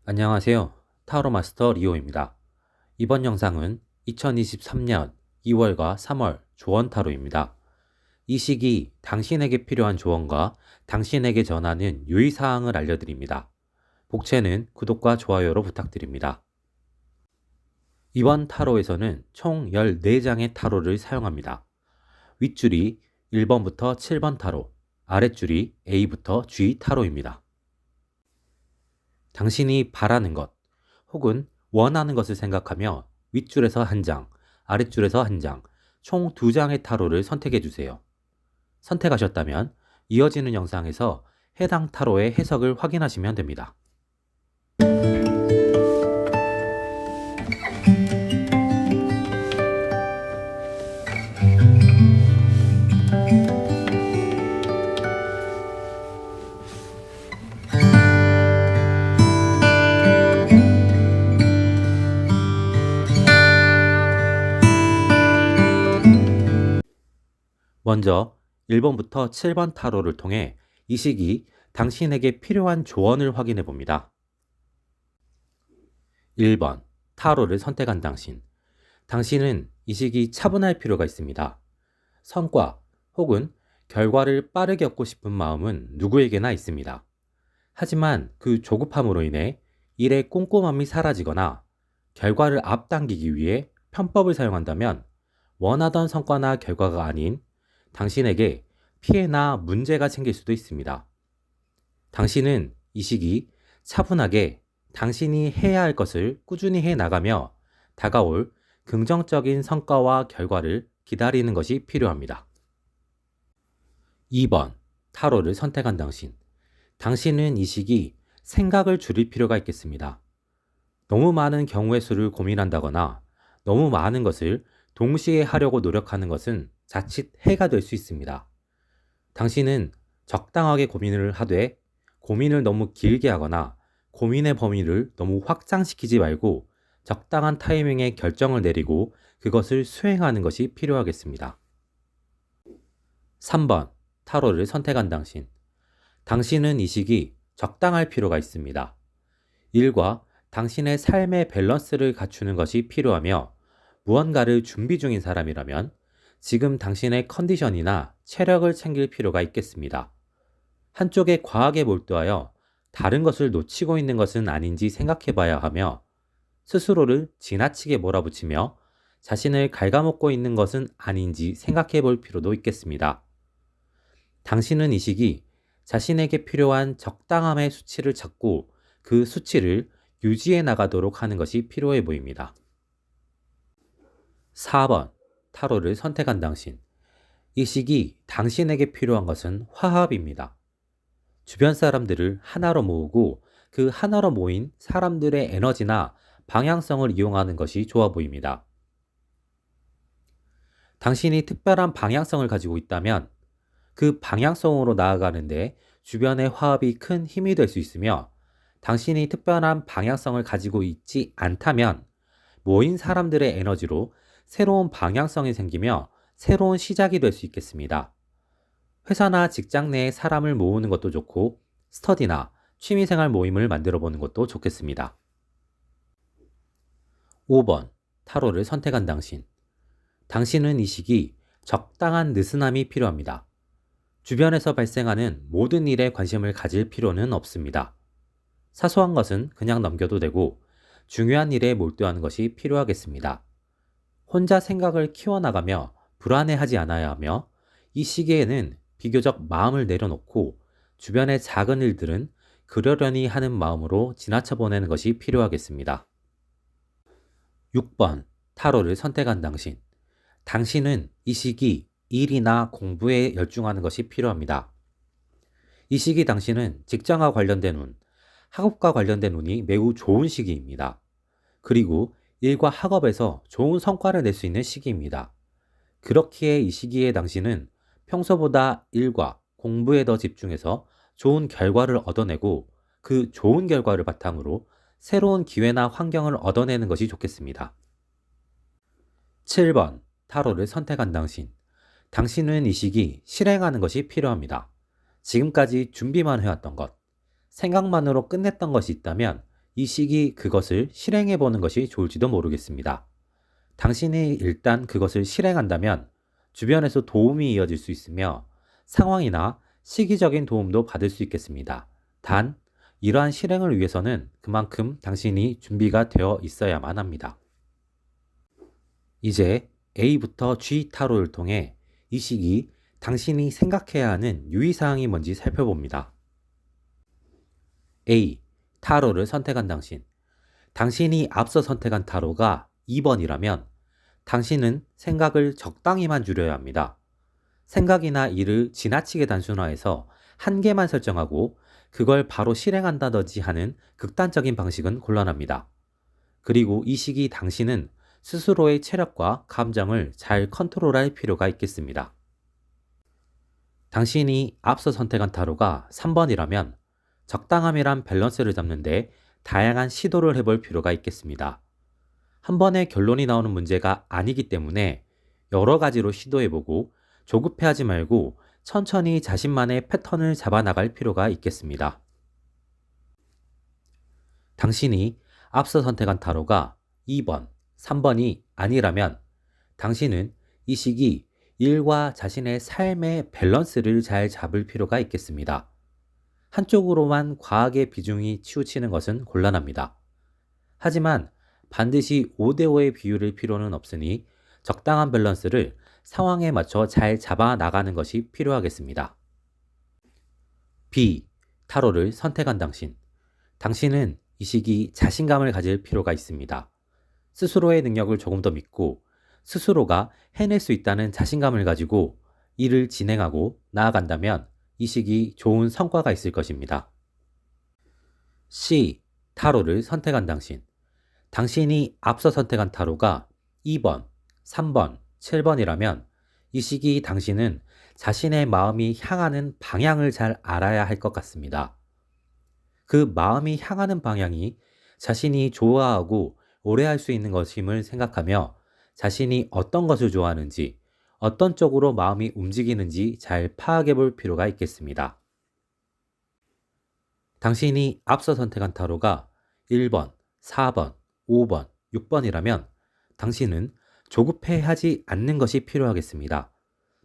안녕하세요. 타로 마스터 리오입니다. 이번 영상은 2023년 2월과 3월 조언 타로입니다. 이 시기 당신에게 필요한 조언과 당신에게 전하는 유의사항을 알려드립니다. 복채는 구독과 좋아요로 부탁드립니다. 이번 타로에서는 총 14장의 타로를 사용합니다. 윗줄이 1번부터 7번 타로, 아랫줄이 A부터 G 타로입니다. 당신이 바라는 것 혹은 원하는 것을 생각하며 윗줄에서 한 장, 아랫줄에서 한 장, 총 2장의 타로를 선택해 주세요. 선택하셨다면 이어지는 영상에서 해당 타로의 해석을 확인하시면 됩니다. 먼저 1번부터 7번 타로를 통해 이 시기 당신에게 필요한 조언을 확인해 봅니다. 1번 타로를 선택한 당신. 당신은 이 시기 차분할 필요가 있습니다. 성과 혹은 결과를 빠르게 얻고 싶은 마음은 누구에게나 있습니다. 하지만 그 조급함으로 인해 일의 꼼꼼함이 사라지거나 결과를 앞당기기 위해 편법을 사용한다면 원하던 성과나 결과가 아닌 당신에게 피해나 문제가 생길 수도 있습니다. 당신은 이 시기 차분하게 당신이 해야 할 것을 꾸준히 해 나가며 다가올 긍정적인 성과와 결과를 기다리는 것이 필요합니다. 2번 타로를 선택한 당신. 당신은 이 시기 생각을 줄일 필요가 있겠습니다. 너무 많은 경우의 수를 고민한다거나 너무 많은 것을 동시에 하려고 노력하는 것은 자칫 해가 될 수 있습니다. 당신은 적당하게 고민을 하되 고민을 너무 길게 하거나 고민의 범위를 너무 확장시키지 말고 적당한 타이밍에 결정을 내리고 그것을 수행하는 것이 필요하겠습니다. 3번 타로를 선택한 당신. 당신은 이 시기 적당할 필요가 있습니다. 일과 당신의 삶의 밸런스를 갖추는 것이 필요하며 무언가를 준비 중인 사람이라면 지금 당신의 컨디션이나 체력을 챙길 필요가 있겠습니다. 한쪽에 과하게 몰두하여 다른 것을 놓치고 있는 것은 아닌지 생각해 봐야 하며 스스로를 지나치게 몰아붙이며 자신을 갉아먹고 있는 것은 아닌지 생각해 볼 필요도 있겠습니다. 당신은 이 시기 자신에게 필요한 적당함의 수치를 찾고 그 수치를 유지해 나가도록 하는 것이 필요해 보입니다. 4번 타로를 선택한 당신. 이 시기 당신에게 필요한 것은 화합입니다. 주변 사람들을 하나로 모으고 그 하나로 모인 사람들의 에너지나 방향성을 이용하는 것이 좋아 보입니다. 당신이 특별한 방향성을 가지고 있다면 그 방향성으로 나아가는데 주변의 화합이 큰 힘이 될 수 있으며 당신이 특별한 방향성을 가지고 있지 않다면 모인 사람들의 에너지로 새로운 방향성이 생기며 새로운 시작이 될 수 있겠습니다. 회사나 직장 내에 사람을 모으는 것도 좋고 스터디나 취미생활 모임을 만들어 보는 것도 좋겠습니다. 5번 타로를 선택한 당신. 당신은 이 시기 적당한 느슨함이 필요합니다. 주변에서 발생하는 모든 일에 관심을 가질 필요는 없습니다. 사소한 것은 그냥 넘겨도 되고 중요한 일에 몰두하는 것이 필요하겠습니다. 혼자 생각을 키워나가며 불안해하지 않아야 하며 이 시기에는 비교적 마음을 내려놓고 주변의 작은 일들은 그러려니 하는 마음으로 지나쳐 보내는 것이 필요하겠습니다. 6번 타로를 선택한 당신. 당신은 이 시기 일이나 공부에 열중하는 것이 필요합니다. 이 시기 당신은 직장과 관련된 운, 학업과 관련된 운이 매우 좋은 시기입니다. 그리고 일과 학업에서 좋은 성과를 낼 수 있는 시기입니다. 그렇기에 이 시기에 당신은 평소보다 일과 공부에 더 집중해서 좋은 결과를 얻어내고 그 좋은 결과를 바탕으로 새로운 기회나 환경을 얻어내는 것이 좋겠습니다. 7번 타로를 선택한 당신. 당신은 이 시기 실행하는 것이 필요합니다. 지금까지 준비만 해왔던 것, 생각만으로 끝냈던 것이 있다면 이 시기 그것을 실행해 보는 것이 좋을지도 모르겠습니다. 당신이 일단 그것을 실행한다면 주변에서 도움이 이어질 수 있으며 상황이나 시기적인 도움도 받을 수 있겠습니다. 단, 이러한 실행을 위해서는 그만큼 당신이 준비가 되어 있어야만 합니다. 이제 A부터 G 타로를 통해 이 시기 당신이 생각해야 하는 유의사항이 뭔지 살펴봅니다. A. 타로를 선택한 당신. 당신이 앞서 선택한 타로가 2번이라면 당신은 생각을 적당히만 줄여야 합니다. 생각이나 일을 지나치게 단순화해서 한계만 설정하고 그걸 바로 실행한다든지 하는 극단적인 방식은 곤란합니다. 그리고 이 시기 당신은 스스로의 체력과 감정을 잘 컨트롤할 필요가 있겠습니다. 당신이 앞서 선택한 타로가 3번이라면 적당함이란 밸런스를 잡는데 다양한 시도를 해볼 필요가 있겠습니다. 한 번에 결론이 나오는 문제가 아니기 때문에 여러 가지로 시도해보고 조급해하지 말고 천천히 자신만의 패턴을 잡아나갈 필요가 있겠습니다. 당신이 앞서 선택한 타로가 2번, 3번이 아니라면 당신은 이 시기 일과 자신의 삶의 밸런스를 잘 잡을 필요가 있겠습니다. 한쪽으로만 과하게 비중이 치우치는 것은 곤란합니다. 하지만 반드시 5대5의 비율일 필요는 없으니 적당한 밸런스를 상황에 맞춰 잘 잡아 나가는 것이 필요하겠습니다. B. 타로를 선택한 당신. 당신은 이 시기 자신감을 가질 필요가 있습니다. 스스로의 능력을 조금 더 믿고 스스로가 해낼 수 있다는 자신감을 가지고 일을 진행하고 나아간다면 이 시기 좋은 성과가 있을 것입니다. C. 타로를 선택한 당신. 당신이 앞서 선택한 타로가 2번, 3번, 7번이라면 이 시기 당신은 자신의 마음이 향하는 방향을 잘 알아야 할 것 같습니다. 그 마음이 향하는 방향이 자신이 좋아하고 오래 할 수 있는 것임을 생각하며 자신이 어떤 것을 좋아하는지, 어떤 쪽으로 마음이 움직이는지 잘 파악해 볼 필요가 있겠습니다. 당신이 앞서 선택한 타로가 1번, 4번, 5번, 6번이라면 당신은 조급해하지 않는 것이 필요하겠습니다.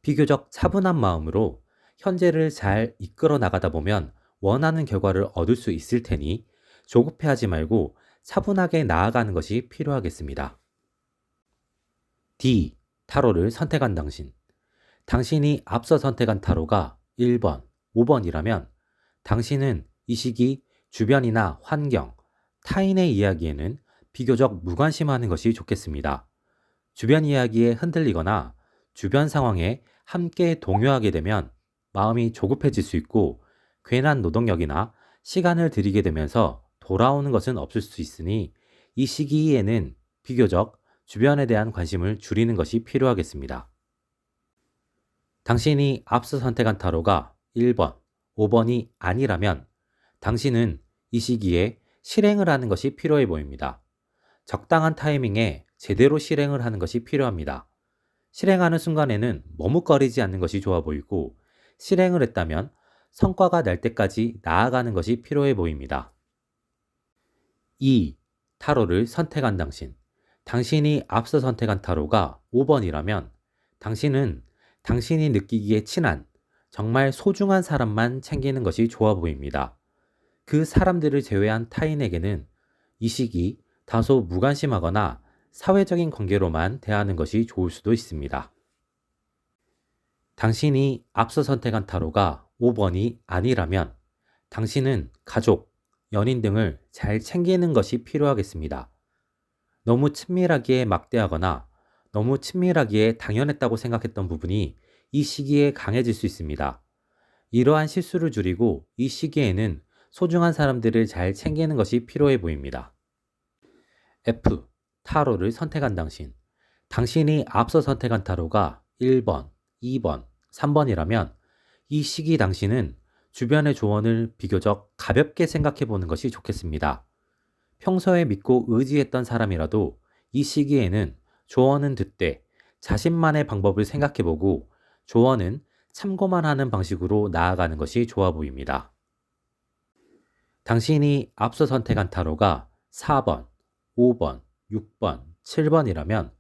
비교적 차분한 마음으로 현재를 잘 이끌어 나가다 보면 원하는 결과를 얻을 수 있을 테니 조급해하지 말고 차분하게 나아가는 것이 필요하겠습니다. D. 타로를 선택한 당신. 당신이 앞서 선택한 타로가 1번, 5번이라면 당신은 이 시기 주변이나 환경, 타인의 이야기에는 비교적 무관심하는 것이 좋겠습니다. 주변 이야기에 흔들리거나 주변 상황에 함께 동요하게 되면 마음이 조급해질 수 있고 괜한 노동력이나 시간을 들이게 되면서 돌아오는 것은 없을 수 있으니 이 시기에는 비교적 주변에 대한 관심을 줄이는 것이 필요하겠습니다. 당신이 앞서 선택한 타로가 1번, 5번이 아니라면 당신은 이 시기에 실행을 하는 것이 필요해 보입니다. 적당한 타이밍에 제대로 실행을 하는 것이 필요합니다. 실행하는 순간에는 머뭇거리지 않는 것이 좋아 보이고 실행을 했다면 성과가 날 때까지 나아가는 것이 필요해 보입니다. 2. 타로를 선택한 당신. 당신이 앞서 선택한 타로가 5번이라면 당신은 당신이 느끼기에 친한 정말 소중한 사람만 챙기는 것이 좋아 보입니다. 그 사람들을 제외한 타인에게는 이 시기 다소 무관심하거나 사회적인 관계로만 대하는 것이 좋을 수도 있습니다. 당신이 앞서 선택한 타로가 5번이 아니라면 당신은 가족, 연인 등을 잘 챙기는 것이 필요하겠습니다. 너무 친밀하기에 막대하거나 너무 친밀하기에 당연했다고 생각했던 부분이 이 시기에 강해질 수 있습니다. 이러한 실수를 줄이고 이 시기에는 소중한 사람들을 잘 챙기는 것이 필요해 보입니다. F. 타로를 선택한 당신. 당신이 앞서 선택한 타로가 1번, 2번, 3번이라면 이 시기 당신은 주변의 조언을 비교적 가볍게 생각해 보는 것이 좋겠습니다. 평소에 믿고 의지했던 사람이라도 이 시기에는 조언은 듣되 자신만의 방법을 생각해 보고 조언은 참고만 하는 방식으로 나아가는 것이 좋아 보입니다. 당신이 앞서 선택한 타로가 4번, 5번, 6번, 7번이라면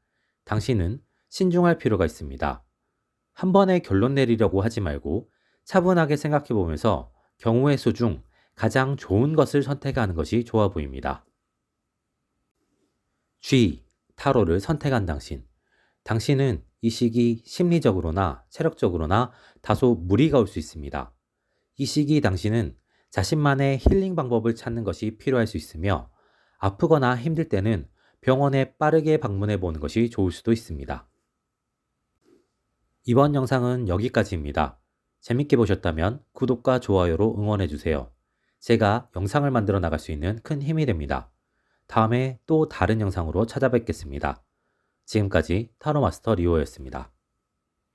당신은 신중할 필요가 있습니다. 한 번에 결론 내리려고 하지 말고 차분하게 생각해 보면서 경우의 수 중 가장 좋은 것을 선택하는 것이 좋아 보입니다. G. 타로를 선택한 당신. 당신은 이 시기 심리적으로나 체력적으로나 다소 무리가 올 수 있습니다. 이 시기 당신은 자신만의 힐링 방법을 찾는 것이 필요할 수 있으며 아프거나 힘들 때는 병원에 빠르게 방문해 보는 것이 좋을 수도 있습니다. 이번 영상은 여기까지입니다. 재밌게 보셨다면 구독과 좋아요로 응원해 주세요. 제가 영상을 만들어 나갈 수 있는 큰 힘이 됩니다. 다음에 또 다른 영상으로 찾아뵙겠습니다. 지금까지 타로마스터 리오였습니다.